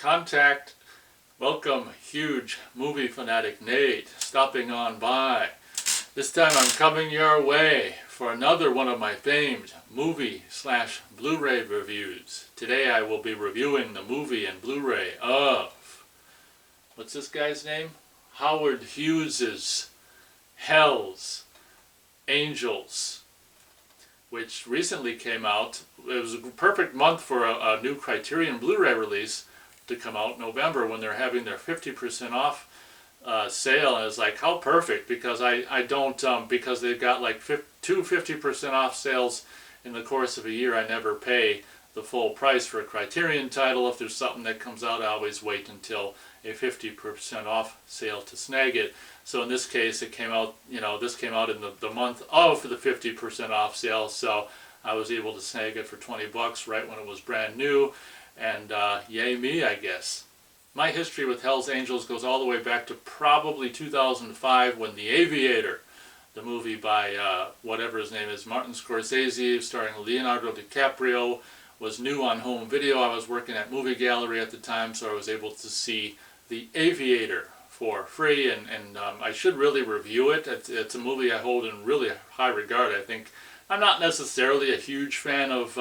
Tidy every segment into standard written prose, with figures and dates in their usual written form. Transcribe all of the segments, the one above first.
Contact, welcome huge movie fanatic Nate stopping on by. This time I'm coming your way for another one of my famed movie/Blu-ray reviews. Today I will be reviewing the movie and Blu-ray of, what's this guy's name? Howard Hughes's Hell's Angels, which recently came out. It was a perfect month for a new Criterion Blu-ray release to come out in November when they're having their 50% off sale, and it's like, how perfect, because I don't, because they've got like two 50% off sales in the course of a year. I never pay the full price for a Criterion title. If there's something that comes out, I always wait until a 50% off sale to snag it. So in this case, it came out, this came out in the month of the 50% off sale, so I was able to snag it for 20 bucks right when it was brand new, and yay me, I guess. My history with Hell's Angels goes all the way back to probably 2005 when The Aviator, the movie by whatever his name is, Martin Scorsese, starring Leonardo DiCaprio, was new on home video. I was working at Movie Gallery at the time, so I was able to see The Aviator for free, and I should really review it. It's a movie I hold in really high regard. I think I'm not necessarily a huge fan of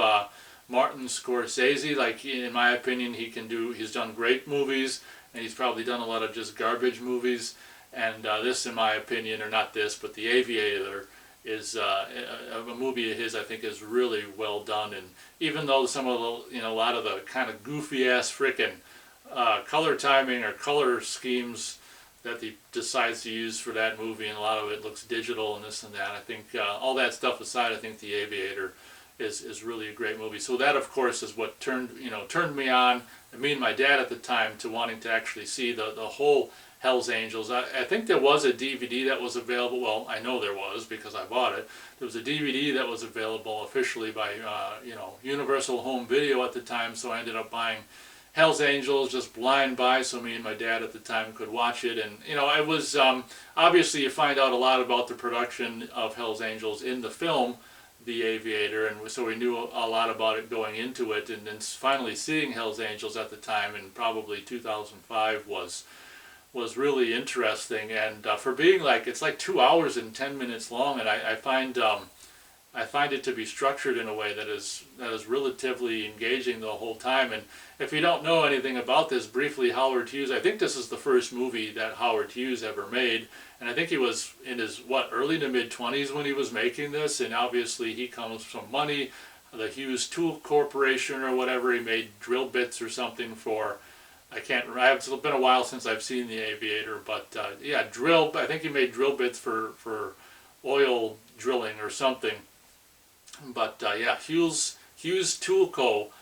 Martin Scorsese. Like, in my opinion, he's done great movies, and he's probably done a lot of just garbage movies. And this, in my opinion, or not this, but The Aviator is a movie of his I think is really well done. And even though some of the, a lot of the kind of goofy ass frickin' color timing or color schemes that he decides to use for that movie, and a lot of it looks digital and this and that, I think all that stuff aside, I think The Aviator is really a great movie. So that, of course, is what turned me on, and me and my dad at the time, to wanting to actually see the whole Hell's Angels. I think there was a DVD that was available. Well, I know there was because I bought it. There was a DVD that was available officially by Universal Home Video at the time, so I ended up buying Hell's Angels just blind buy, so me and my dad at the time could watch it. And it was obviously, you find out a lot about the production of Hell's Angels in the film The Aviator, and so we knew a lot about it going into it. And then finally seeing Hell's Angels at the time in probably 2005 was really interesting. And for being it's like 2 hours and 10 minutes long, and I find it to be structured in a way that is relatively engaging the whole time. And if you don't know anything about this, briefly, Howard Hughes, I think this is the first movie that Howard Hughes ever made, and I think he was in his early to mid 20s when he was making this. And obviously he comes from money, the Hughes Tool Corporation or whatever. He made drill bits or something for, I can't remember, it's been a while since I've seen The Aviator, but yeah, I think he made drill bits for oil drilling or something. But yeah, Hughes Tool Co.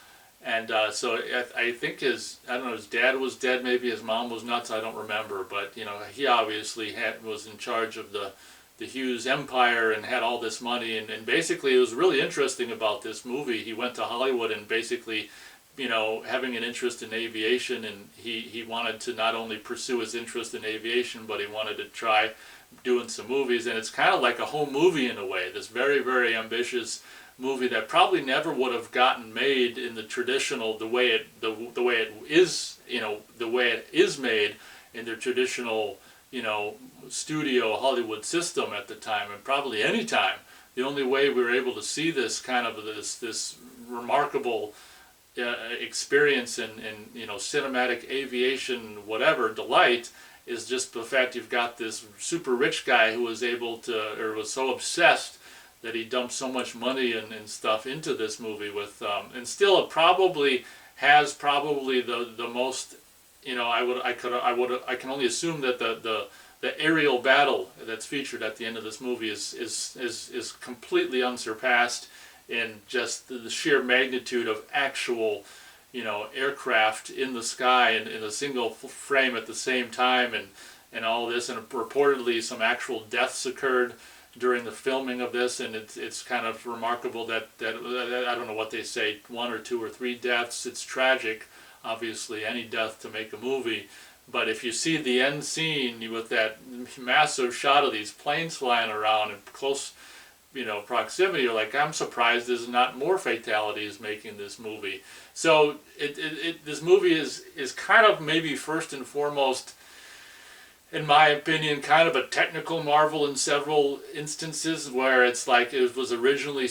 And so I think his dad was dead, maybe his mom was nuts, I don't remember. But he obviously was in charge of the Hughes empire and had all this money. And basically, it was really interesting about this movie. He went to Hollywood and basically, having an interest in aviation, and he wanted to not only pursue his interest in aviation, but he wanted to try doing some movies. And it's kind of like a home movie in a way, this very, very ambitious movie that probably never would have gotten made in the traditional, the way it is made in the traditional, studio Hollywood system at the time, and probably any time. The only way we were able to see this kind of this remarkable experience in cinematic aviation, whatever, delight, is just the fact you've got this super rich guy who was able to, or was so obsessed that he dumped so much money and stuff into this movie with, and still it probably has the most, I can only assume that the aerial battle that's featured at the end of this movie is completely unsurpassed in just the sheer magnitude of actual, aircraft in the sky and in a single frame at the same time, and all this. And reportedly some actual deaths occurred during the filming of this, and it's kind of remarkable that I don't know what they say, 1 or 2 or 3 deaths. It's tragic, obviously, any death to make a movie. But if you see the end scene with that massive shot of these planes flying around and close, proximity, you're like, I'm surprised there's not more fatalities making this movie. So this movie is kind of maybe first and foremost, in my opinion, kind of a technical marvel in several instances, where it's like it was originally,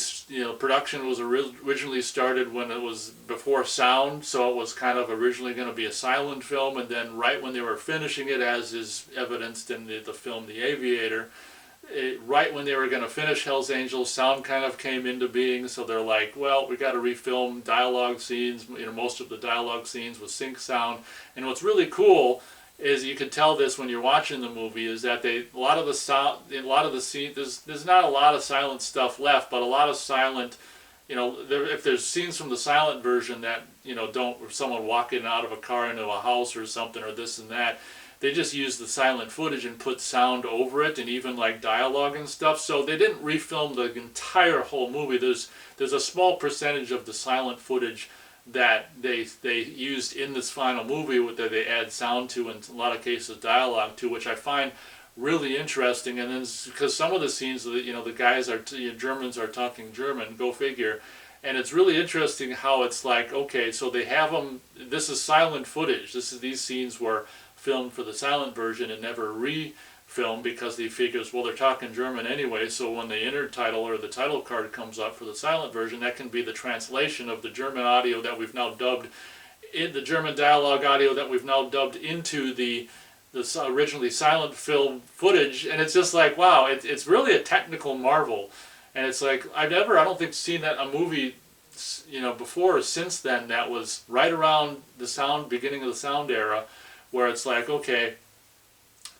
production was originally started when it was before sound, so it was kind of originally going to be a silent film, and then right when they were finishing it, as is evidenced in the film The Aviator, right when they were going to finish Hell's Angels, sound kind of came into being, so they're like, well, we got to refilm dialogue scenes, most of the dialogue scenes with sync sound. And what's really cool is, you can tell this when you're watching the movie, is that a lot of the scenes, there's not a lot of silent stuff left, but a lot of silent, if there's scenes from the silent version that, don't, someone walking out of a car into a house or something, or this and that, they just use the silent footage and put sound over it, and even like dialogue and stuff. So they didn't refilm the entire whole movie. There's a small percentage of the silent footage that they used in this final movie that they add sound to, and in a lot of cases dialogue to, which I find really interesting. And then because some of the scenes, the guys are Germans are talking German, go figure. And it's really interesting how it's like, okay, so they have them. This is silent footage. These scenes were filmed for the silent version and never refilmed, because he figures, well, they're talking German anyway, so when the intertitle or the title card comes up for the silent version, that can be the translation of the German audio that we've now dubbed, in the German dialogue audio that we've now dubbed into the originally silent film footage. And it's just like, wow, it's really a technical marvel. And it's like, I don't think seen that a movie before or since then that was right around the beginning of the sound era, where it's like, okay,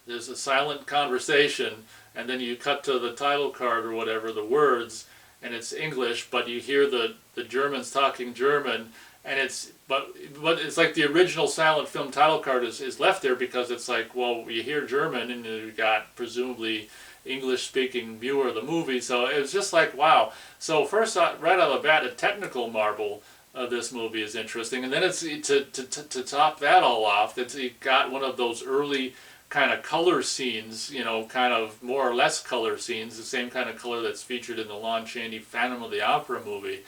there's a silent conversation, and then you cut to the title card or whatever, the words, and it's English, but you hear the Germans talking German, and but it's like the original silent film title card is left there, because it's like, well, you hear German, and you got presumably English-speaking viewer of the movie, so it was just like, wow. So first, right out of the bat, a technical marvel. This movie is interesting, and then it's to top that all off, that you got one of those early kind of color scenes, kind of more or less color scenes, the same kind of color that's featured in the Lon Chaney Phantom of the Opera movie,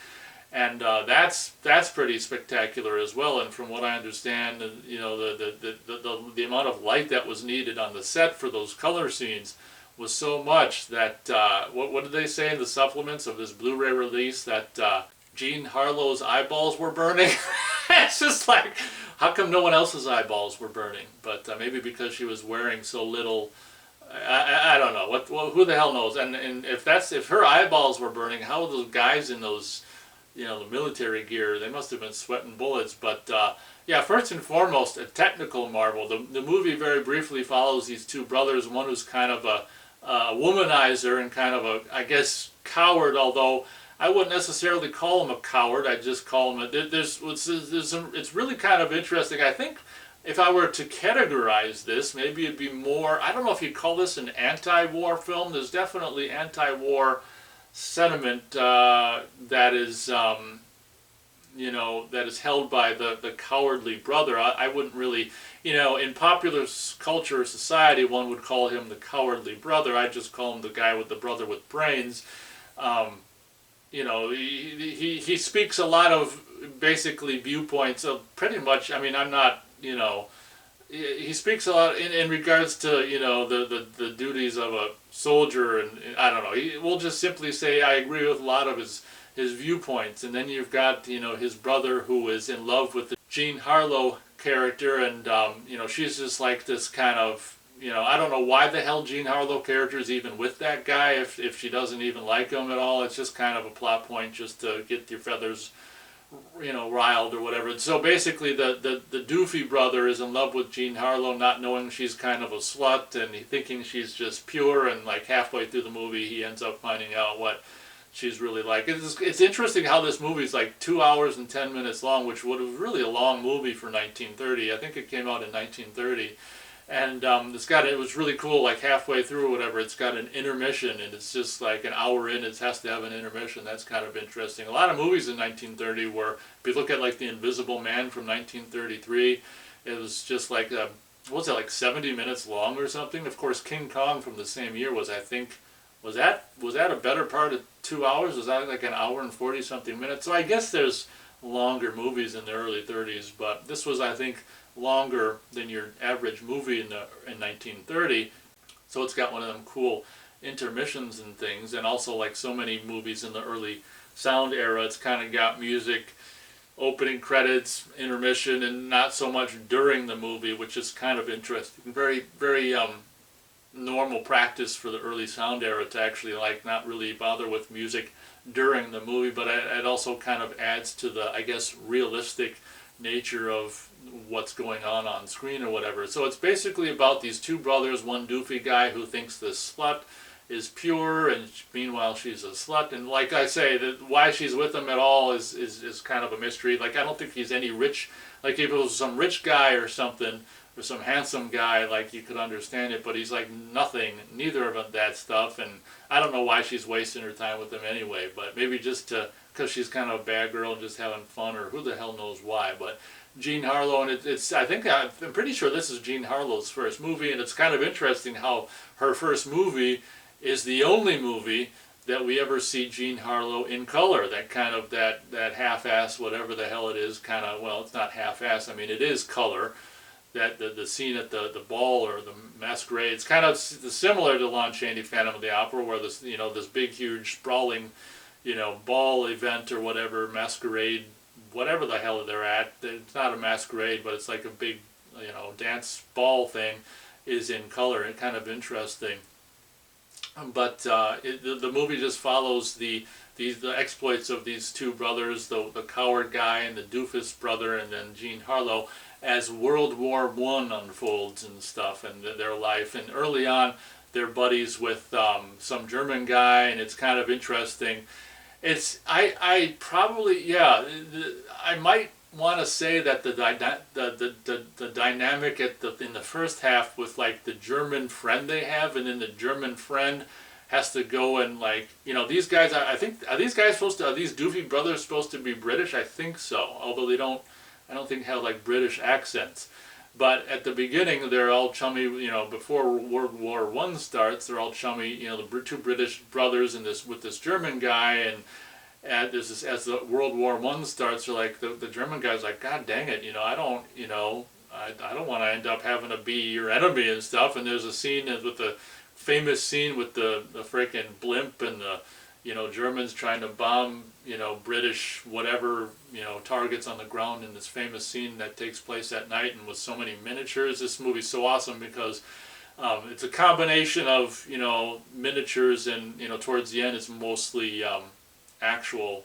and that's pretty spectacular as well. And from what I understand, the amount of light that was needed on the set for those color scenes was so much that what did they say in the supplements of this Blu-ray release, that Jean Harlow's eyeballs were burning? It's just like, how come no one else's eyeballs were burning? But maybe because she was wearing so little. I don't know. Who the hell knows? And if her eyeballs were burning, how were those guys in those, the military gear? They must have been sweating bullets. But yeah, first and foremost, a technical marvel. The movie very briefly follows these two brothers. One who's kind of a womanizer and kind of a, I guess, coward, although I wouldn't necessarily call him a coward. I'd just call him it's really kind of interesting. I think if I were to categorize this, maybe it'd be more, I don't know if you'd call this an anti-war film. There's definitely anti-war sentiment that is, that is held by the cowardly brother. I wouldn't really, in popular culture or society, one would call him the cowardly brother. I just call him the guy with the brother with brains. He speaks a lot of basically viewpoints of pretty much, I mean, I'm not, he speaks a lot in regards to, the duties of a soldier, and I don't know, we'll just simply say I agree with a lot of his viewpoints. And then you've got, his brother, who is in love with the Jean Harlow character, and, she's just like this kind of, I don't know why the hell Jean Harlow character is even with that guy if she doesn't even like him at all. It's just kind of a plot point just to get your feathers, riled or whatever. And so basically the doofy brother is in love with Jean Harlow, not knowing she's kind of a slut, and thinking she's just pure, and like halfway through the movie he ends up finding out what she's really like. It's interesting how this movie is like 2 hours and 10 minutes long, which would have really a long movie for 1930. I think it came out in 1930. And it was really cool, like halfway through or whatever, it's got an intermission, and it's just like an hour in, it has to have an intermission. That's kind of interesting. A lot of movies in 1930 were, if you look at like The Invisible Man from 1933, it was just like, what was it, like 70 minutes long or something? Of course, King Kong from the same year was, I think, Was that a better part of 2 hours? Was that like an hour and 40 something minutes? So I guess there's longer movies in the early 30s, but this was, I think, longer than your average movie in 1930. So it's got one of them cool intermissions and things, and also like so many movies in the early sound era, it's kind of got music, opening credits, intermission, and not so much during the movie, which is kind of interesting. Very, very normal practice for the early sound era to actually like not really bother with music during the movie, but it also kind of adds to the, I guess, realistic nature of what's going on screen or whatever. So it's basically about these two brothers, one doofy guy who thinks this slut is pure, and meanwhile she's a slut, and like I say, why she's with him at all is kind of a mystery. Like, I don't think he's any rich. Like, if it was some rich guy or something, or some handsome guy, like, you could understand it, but he's like nothing, neither of that stuff, and I don't know why she's wasting her time with him anyway, but maybe just because she's kind of a bad girl and just having fun, or who the hell knows why. But Jean Harlow, and I'm pretty sure this is Jean Harlow's first movie, and it's kind of interesting how her first movie is the only movie that we ever see Jean Harlow in color. That kind of, that half-ass, whatever the hell it is, kind of, well, it's not half-ass, I mean, it is color. That the scene at the ball or the masquerade, it's kind of similar to Lon Chaney Phantom of the Opera, where this, this big, huge, sprawling, ball event or whatever, masquerade, whatever the hell they're at. It's not a masquerade, but it's like a big, dance ball thing, is in color, and kind of interesting. But the movie just follows the exploits of these two brothers, the coward guy and the doofus brother, and then Jean Harlow, as World War I unfolds and stuff, and their life. And early on, they're buddies with some German guy, and it's kind of interesting. I might want to say that the dynamic in the first half with like the German friend they have, and then the German friend has to go and like, these guys, I think, are these doofy brothers supposed to be British? I think so, although I don't think have like British accents. But at the beginning, they're all chummy, before World War I starts, they're all chummy, the two British brothers and with this German guy, and as the World War I starts, they're like, the German guy's like, God dang it, I don't want to end up having to be your enemy and stuff. And there's a scene with the famous scene with the freaking blimp and the, Germans trying to bomb, British whatever, targets on the ground, in this famous scene that takes place at night and with so many miniatures. This movie's so awesome because it's a combination of, miniatures, and, towards the end it's mostly actual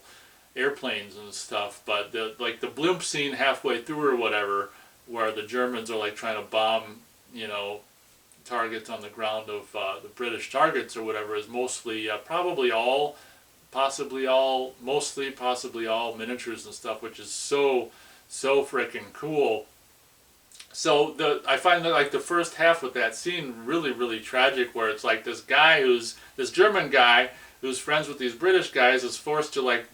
airplanes and stuff. But the blimp scene halfway through or whatever, where the Germans are like trying to bomb, targets on the ground of the British targets or whatever, is mostly possibly all miniatures and stuff, which is so freaking cool. So I find that like the first half with that scene really, really tragic, where it's like this German guy who's friends with these British guys is forced to like,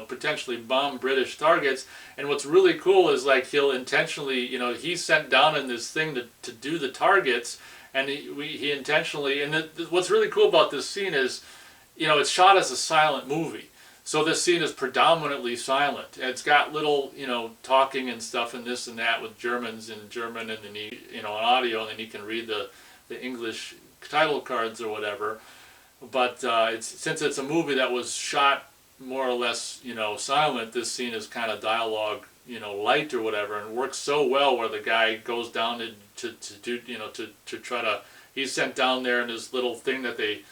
potentially bomb British targets. And what's really cool is like he'll intentionally, he's sent down in this thing to do the targets, and he intentionally, and what's really cool about this scene is, it's shot as a silent movie. So this scene is predominantly silent. It's got little, talking and stuff and this and that with Germans in German, and then an audio, and then you can read the English title cards or whatever. But since it's a movie that was shot more or less, silent, this scene is kind of dialogue, light or whatever, and works so well, where the guy goes down to do, to try to, he's sent down there in this little thing that they,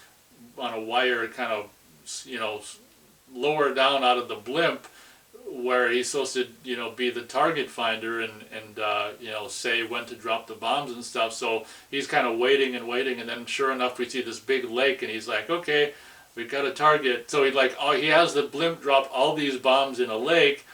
on a wire, kind of, lower down out of the blimp, where he's supposed to, be the target finder and say when to drop the bombs and stuff. So he's kind of waiting, and then sure enough, we see this big lake, and he's like, okay, we got a target. So he has the blimp drop all these bombs in a lake,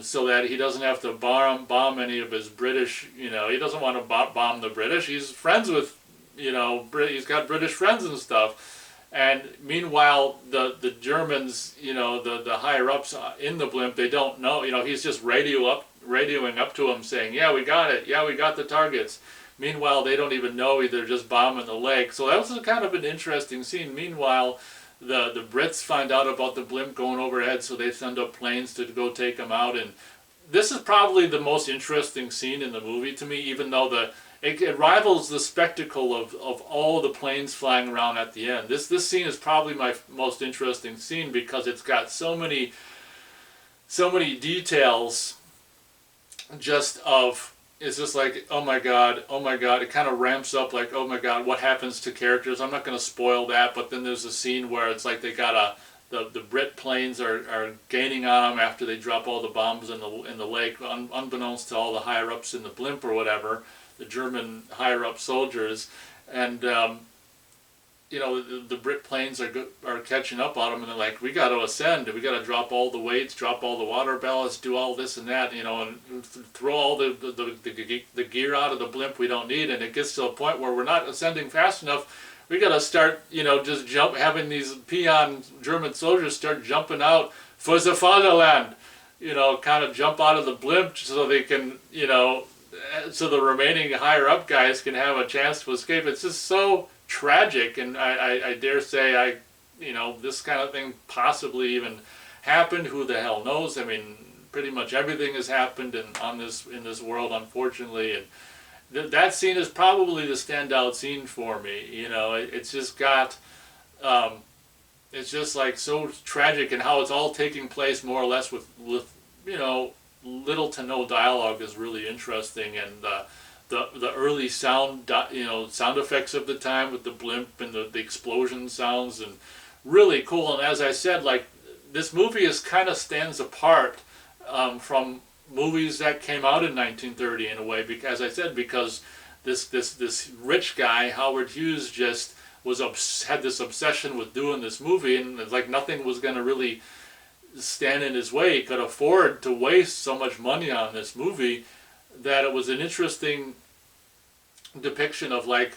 so that he doesn't have to bomb any of his British, he doesn't want to bomb the British. He's friends with, he's got British friends and stuff. And meanwhile, the Germans, the higher ups in the blimp, they don't know, he's just radioed radioing up to them saying, yeah, we got it, yeah, we got the targets. Meanwhile, they don't even know, they're just bombing the lake. So that was kind of an interesting scene. Meanwhile, the Brits find out about the blimp going overhead, so they send up planes to go take them out. And this is probably the most interesting scene in the movie to me, even though it rivals the spectacle of all the planes flying around at the end. This scene is probably my most interesting scene because it's got so many details. It's just like, oh my god, oh my god. It kind of ramps up like, oh my god, what happens to characters? I'm not going to spoil that, but then there's a scene where it's like they got the Brit planes are gaining on them after they drop all the bombs in the lake, unbeknownst to all the higher ups in the blimp or whatever, the German higher up soldiers, and the Brit planes are catching up on them, and they're like, we got to ascend, we got to drop all the weights, drop all the water ballasts, do all this and that, and throw all the gear out of the blimp we don't need. And it gets to a point where we're not ascending fast enough. We got to start, just having these peon German soldiers start jumping out for the fatherland, kind of jump out of the blimp so they can, so the remaining higher up guys can have a chance to escape. It's just so tragic, and I dare say this kind of thing possibly even happened. Who the hell knows? I mean, pretty much everything has happened in this world, unfortunately, and that scene is probably the standout scene for me. It's just got it's just like so tragic, and how it's all taking place more or less with little to no dialogue is really interesting. And the early sound effects of the time with the blimp and the explosion sounds, and really cool. And as I said, like, this movie kind of stands apart from movies that came out in 1930 in a way, because, as I said, because this rich guy Howard Hughes just had this obsession with doing this movie, and it's like nothing was going to really stand in his way. He could afford to waste so much money on this movie that it was an interesting depiction of like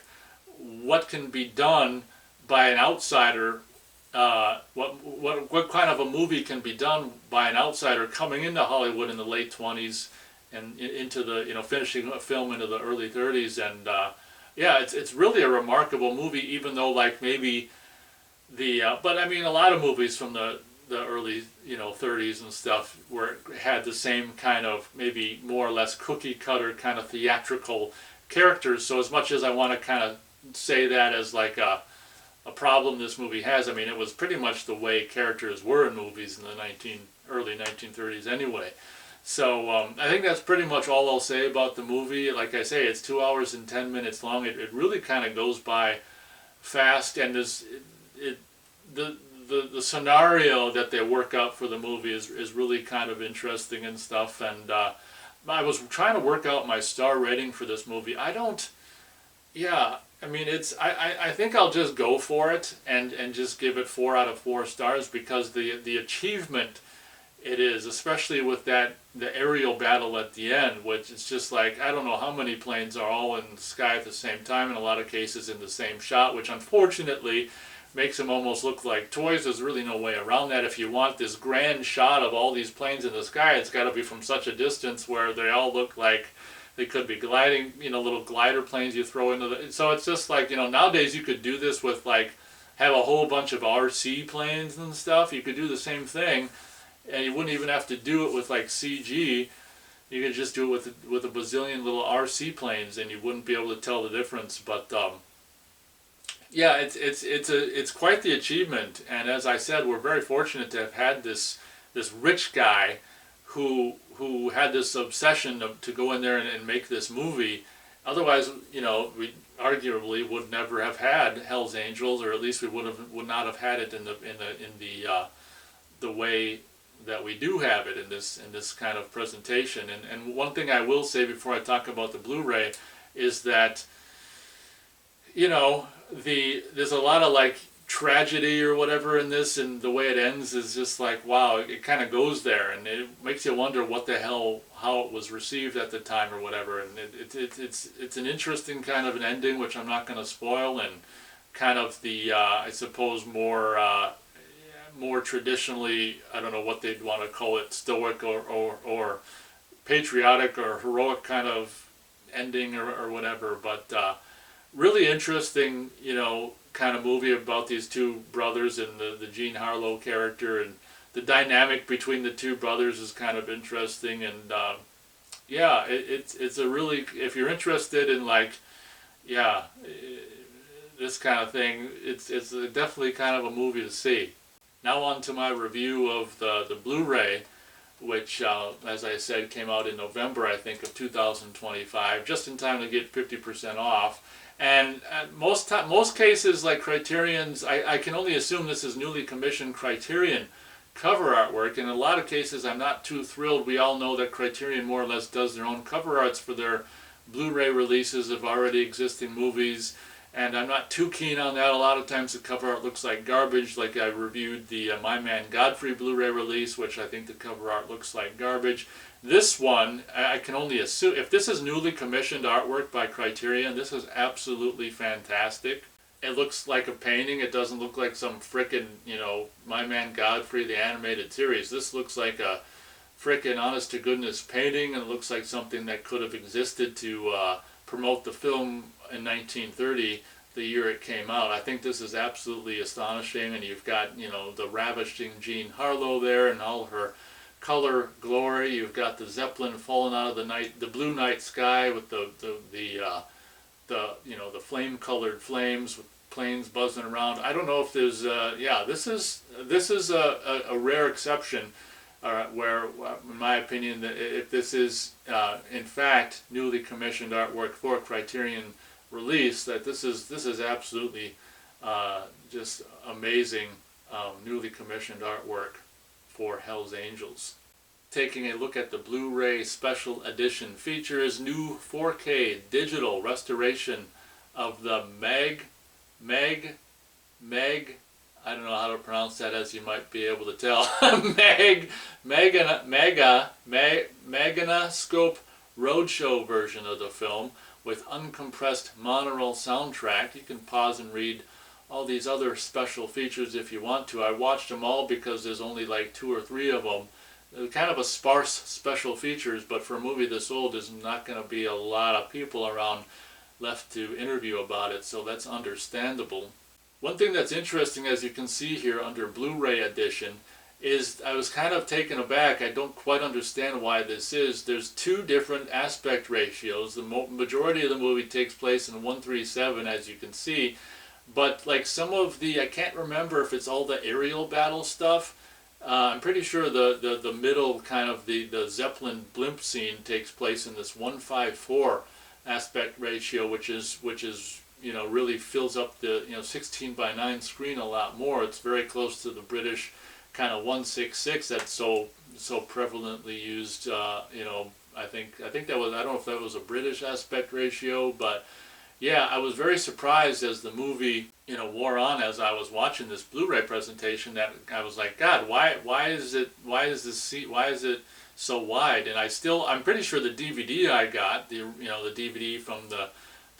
what can be done by an outsider. What kind of a movie can be done by an outsider coming into Hollywood in the late 20s and into the finishing a film into the early 30s. And it's really a remarkable movie, even though like maybe but I mean, a lot of movies from the early 30s and stuff had the same kind of maybe more or less cookie cutter kind of theatrical characters. So as much as I want to kind of say that as like a problem this movie has, I mean, it was pretty much the way characters were in movies in the early 1930s anyway. So I think that's pretty much all I'll say about the movie. Like I say, it's 2 hours and 10 minutes long. It really kind of goes by fast, and the scenario that they work out for the movie is really kind of interesting and stuff. And I was trying to work out my star rating for this movie. I think I'll just go for it and just give it 4 out of 4 stars, because the achievement it is, especially with the aerial battle at the end, which is just like, I don't know how many planes are all in the sky at the same time, in a lot of cases in the same shot, which unfortunately makes them almost look like toys. There's really no way around that. If you want this grand shot of all these planes in the sky, it's got to be from such a distance where they all look like they could be gliding, little glider planes you throw into the... So it's just like, nowadays you could do this with like, have a whole bunch of RC planes and stuff. You could do the same thing, and you wouldn't even have to do it with like CG. You could just do it with a bazillion little RC planes, and you wouldn't be able to tell the difference. But it's quite the achievement. And as I said, we're very fortunate to have had this rich guy who had this obsession to go in there and make this movie. Otherwise, we arguably would never have had Hell's Angels, or at least we would not have had it in the way that we do have it in this kind of presentation. And one thing I will say before I talk about the Blu-ray is that there's a lot of like tragedy or whatever in this, and the way it ends is just like, wow, it kind of goes there, and it makes you wonder what the hell, how it was received at the time or whatever. And it's an interesting kind of an ending, which I'm not going to spoil, and kind of the I suppose more traditionally, I don't know what they'd want to call it, stoic or patriotic or heroic kind of ending or whatever, but really interesting, you know, kind of movie about these two brothers and the Jean Harlow character, and the dynamic between the two brothers is kind of interesting. And yeah, it's a really, if you're interested in like, yeah, this kind of thing, it's definitely kind of a movie to see. Now on to my review of the Blu-ray, which, as I said, came out in November, I think, of 2025, just in time to get 50% off. And most cases, like Criterion's, I can only assume this is newly commissioned Criterion cover artwork. In a lot of cases, I'm not too thrilled. We all know that Criterion more or less does their own cover arts for their Blu-ray releases of already existing movies, and I'm not too keen on that. A lot of times the cover art looks like garbage, like I reviewed the My Man Godfrey Blu-ray release, which I think the cover art looks like garbage. This one, I can only assume, if this is newly commissioned artwork by Criterion, this is absolutely fantastic. It looks like a painting. It doesn't look like some frickin', you know, My Man Godfrey, the animated series. This looks like a frickin' honest-to-goodness painting, and it looks like something that could have existed to promote the film in 1930, the year it came out. I think this is absolutely astonishing, and you've got, you know, the ravishing Jean Harlow there and all her color glory. You've got the Zeppelin falling out of the blue night sky with the you know, the flame-colored flames with planes buzzing around. I don't know if there's yeah, this is a rare exception where, in my opinion, that if this is in fact newly commissioned artwork for Criterion release, that this is absolutely just amazing newly commissioned artwork for Hell's Angels. Taking a look at the Blu-ray Special Edition features new 4K digital restoration of the Meg, I don't know how to pronounce that, as you might be able to tell, Meganoscope Roadshow version of the film with uncompressed monaural soundtrack. You can pause and read all these other special features if you want to. I watched them all because there's only like 2 or 3 of them. They're kind of a sparse special features, but for a movie this old, there's not going to be a lot of people around left to interview about it, so that's understandable. One thing that's interesting, as you can see here under Blu-ray edition, is I was kind of taken aback. I don't quite understand why this is. There's 2 different aspect ratios. The majority of the movie takes place in 1:37, as you can see, but like some of the, I can't remember if it's all the aerial battle stuff. I'm pretty sure the middle kind of the Zeppelin blimp scene takes place in this 1:54 aspect ratio, which is you know, really fills up the, you know, 16:9 screen a lot more. It's very close to the British kind of 1:66 that's so prevalently used. You know, I think that was, I don't know if that was a British aspect ratio, but yeah, I was very surprised as the movie, you know, wore on, as I was watching this Blu-ray presentation, that I was like, God, why is it so wide? And I'm pretty sure the DVD I got, the DVD from the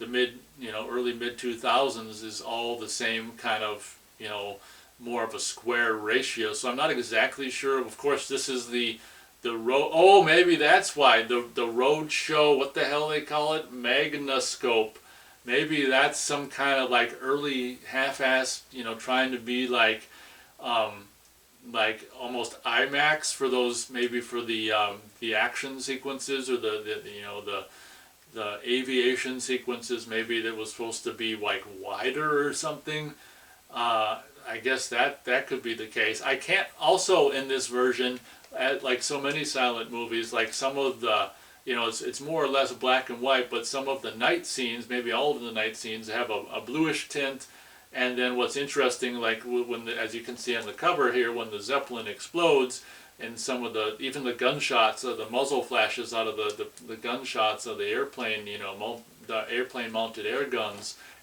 mid, you know, early mid 2000s is all the same kind of, you know, more of a square ratio. So I'm not exactly sure. Of course, this is the road. Oh, maybe that's why the road show. What the hell they call it? Meganoscope. Maybe that's some kind of like early half-assed, you know, trying to be like almost IMAX for those, maybe for the action sequences, or the you know, the aviation sequences. Maybe that was supposed to be like wider or something. I guess that could be the case. I can't, also in this version, like so many silent movies, like some of the, you know, it's more or less black and white, but some of the night scenes, maybe all of the night scenes, have a bluish tint. And then what's interesting, like when as you can see on the cover here, when the Zeppelin explodes, and some of even the gunshots, the muzzle flashes out of the gunshots of the airplane, you know, the airplane mounted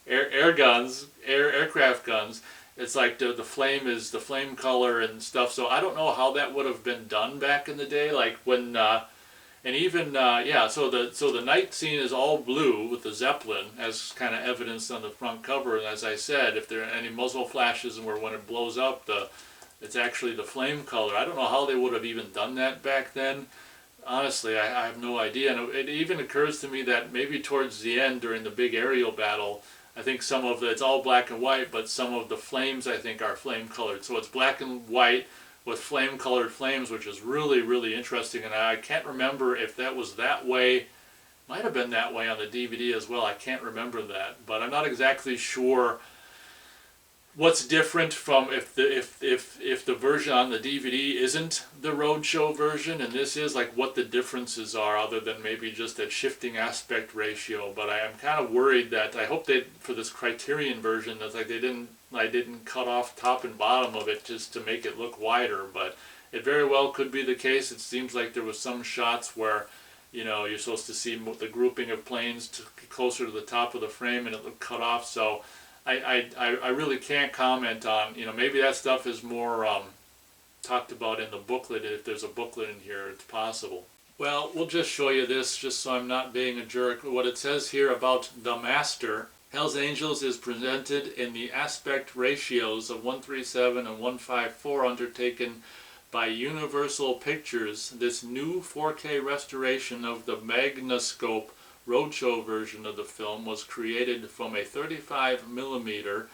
aircraft guns. It's like the flame is the flame color and stuff. So I don't know how that would have been done back in the day, like when and even yeah. So the night scene is all blue with the Zeppelin, as kind of evidenced on the front cover. And as I said, if there are any muzzle flashes, and when it blows up, it's actually the flame color. I don't know how they would have even done that back then. honestly, I have no idea. And it even occurs to me that maybe towards the end, during the big aerial battle, I think some of it's all black and white, but some of the flames I think are flame colored. So it's black and white with flame colored flames, which is really, really interesting. And I can't remember if that was that way. Might have been that way on the DVD as well. I can't remember that, but I'm not exactly sure what's different from if the version on the DVD isn't the roadshow version and this is, like what the differences are, other than maybe just that shifting aspect ratio. But I am kind of worried that I hope they, for this Criterion version, that like I didn't cut off top and bottom of it just to make it look wider. But it very well could be the case. It seems like there was some shots where, you know, you're supposed to see the grouping of planes closer to the top of the frame and it looked cut off. So I really can't comment on, you know, maybe that stuff is more talked about in the booklet. If there's a booklet in here, it's possible. Well, we'll just show you this just so I'm not being a jerk. What it says here about The Master. Hell's Angels is presented in the aspect ratios of 137 and 154 undertaken by Universal Pictures. This new 4K restoration of the Magnascope roadshow version of the film was created from a 35mm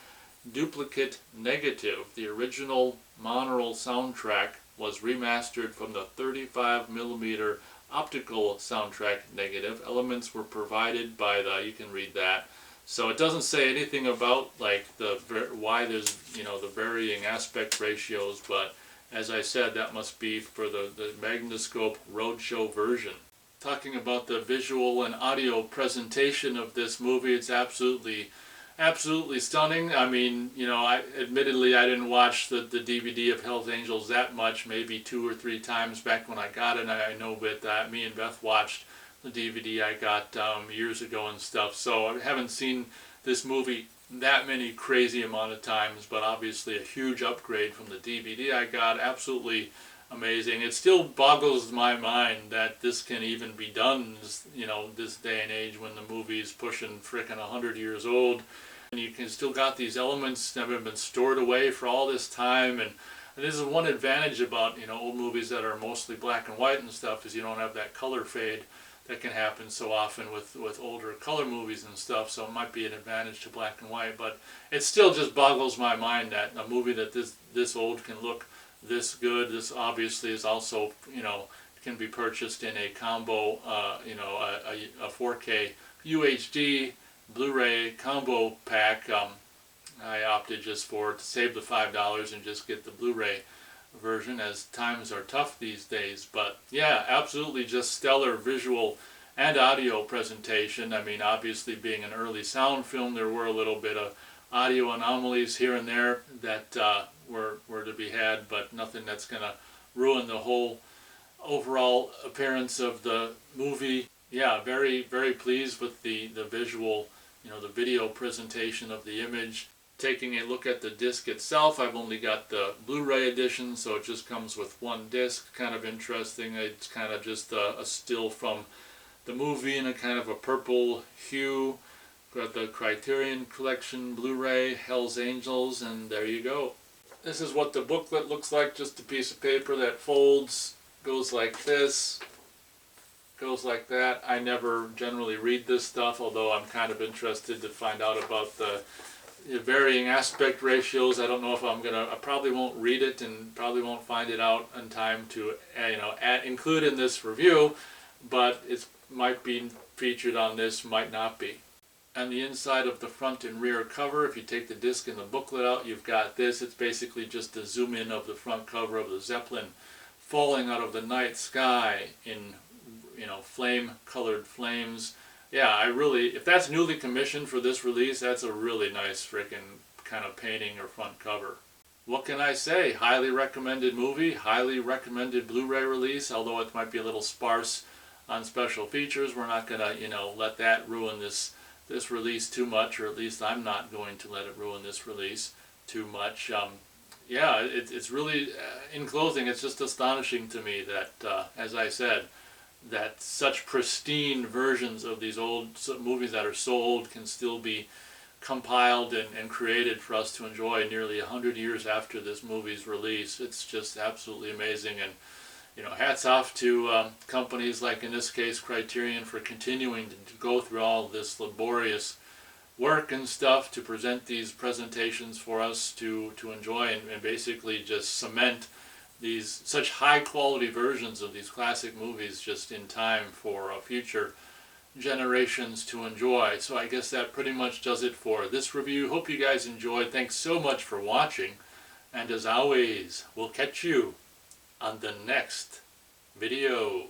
duplicate negative. The original monaural soundtrack was remastered from the 35mm optical soundtrack negative. Elements were provided by the, you can read that. So it doesn't say anything about like why there's, you know, the varying aspect ratios, but as I said, that must be for the Magnascope roadshow version. Talking about the visual and audio presentation of this movie, it's absolutely stunning. I mean, you know, admittedly I didn't watch the DVD of Hell's Angels that much, maybe 2 or 3 times back when I got it. I know that me and Beth watched the DVD I got years ago and stuff, so I haven't seen this movie that many crazy amount of times, but obviously a huge upgrade from the DVD I got. Absolutely amazing. It still boggles my mind that this can even be done, you know, this day and age when the movie's pushing frickin' 100 years old, and you can still got these elements that have been stored away for all this time. And this is one advantage about, you know, old movies that are mostly black and white and stuff, is you don't have that color fade that can happen so often with older color movies and stuff. So it might be an advantage to black and white, but it still just boggles my mind that a movie that this old can look this good. This obviously is also, you know, can be purchased in a combo, you know, a 4K UHD Blu-ray combo pack. I opted just to save the $5 and just get the Blu-ray version, as times are tough these days. But yeah, absolutely just stellar visual and audio presentation. I mean, obviously being an early sound film, there were a little bit of audio anomalies here and there that were to be had, but nothing that's going to ruin the whole overall appearance of the movie. Yeah, very, very pleased with the visual, you know, the video presentation of the image. Taking a look at the disc itself, I've only got the Blu-ray edition, so it just comes with one disc. Kind of interesting. It's kind of just a still from the movie in a kind of a purple hue. Got the Criterion Collection Blu-ray, Hell's Angels, and there you go. This is what the booklet looks like, just a piece of paper that folds, goes like this, goes like that. I never generally read this stuff, although I'm kind of interested to find out about the varying aspect ratios. I don't know if I probably won't read it and probably won't find it out in time to, you know, include in this review, but it might be featured on this, might not be. And the inside of the front and rear cover, if you take the disc and the booklet out, you've got this. It's basically just a zoom in of the front cover of the Zeppelin falling out of the night sky in, you know, flame colored flames. Yeah, if that's newly commissioned for this release, that's a really nice freaking kind of painting or front cover. What can I say? Highly recommended movie, highly recommended Blu-ray release, although it might be a little sparse on special features. We're not going to, you know, let that ruin this release too much, or at least I'm not going to let it ruin this release too much. Yeah, it's really, in closing, it's just astonishing to me that, as I said, that such pristine versions of these old movies that are so old can still be compiled and created for us to enjoy nearly 100 years after this movie's release. It's just absolutely amazing. And hats off to companies like, in this case, Criterion, for continuing to go through all this laborious work and stuff to present these presentations for us to enjoy, and basically just cement these such high quality versions of these classic movies just in time for future generations to enjoy. So I guess that pretty much does it for this review. Hope you guys enjoyed. Thanks so much for watching, and as always, we'll catch you on the next video.